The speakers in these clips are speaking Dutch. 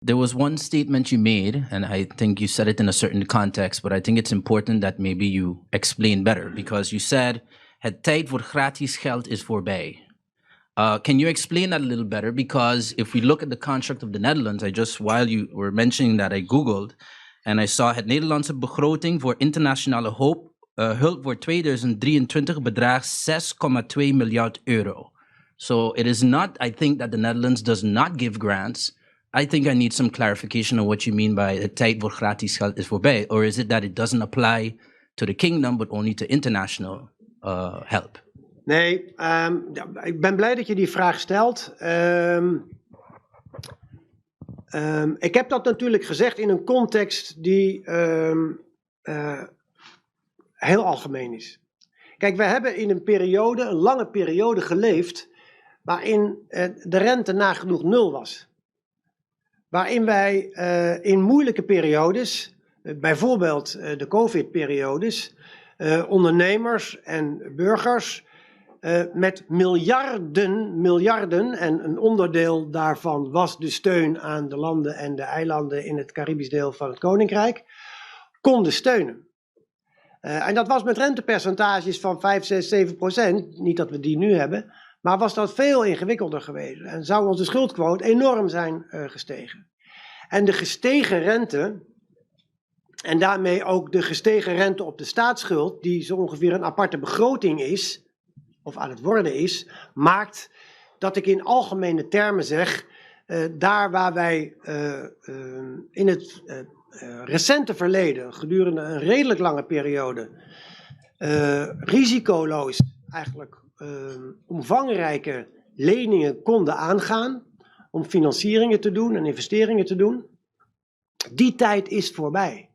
There was one statement you made, and I think you said it in a certain context, but I think it's important that maybe you explain better, because you said, het tijd voor gratis geld is voorbij. Can you explain that a little better? Because if we look at the construct of the Netherlands, while you were mentioning that, I Googled, and I saw het Nederlandse begroting voor internationale hulp voor 2023 bedraagt 6,2 miljard euro. So it is not, I think, that the Netherlands does not give grants. I think I need some clarification on what you mean by het tijd voor gratis geld is voorbij. Or is it that it doesn't apply to the kingdom, but only to international help? Nee, ik ben blij dat je die vraag stelt. Ik heb dat natuurlijk gezegd in een context die heel algemeen is. Kijk, we hebben in een lange periode geleefd waarin de rente nagenoeg nul was. Waarin wij in moeilijke periodes, bijvoorbeeld de COVID-periodes, ondernemers en burgers met miljarden, en een onderdeel daarvan was de steun aan de landen en de eilanden in het Caribisch deel van het Koninkrijk, konden steunen. En dat was met rentepercentages van 5, 6, 7%, niet dat we die nu hebben, maar was dat veel ingewikkelder geweest en zou onze schuldquote enorm zijn gestegen. En de gestegen rente, en daarmee ook de gestegen rente op de staatsschuld, die zo ongeveer een aparte begroting is, of aan het worden is, maakt dat ik in algemene termen zeg, daar waar wij in het recente verleden, gedurende een redelijk lange periode, risicoloos eigenlijk omvangrijke leningen konden aangaan om financieringen te doen en investeringen te doen, die tijd is voorbij.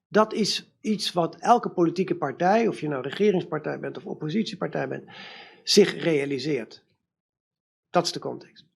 Dat is iets wat elke politieke partij, of je nou regeringspartij bent of oppositiepartij bent, zich realiseert. Dat is de context.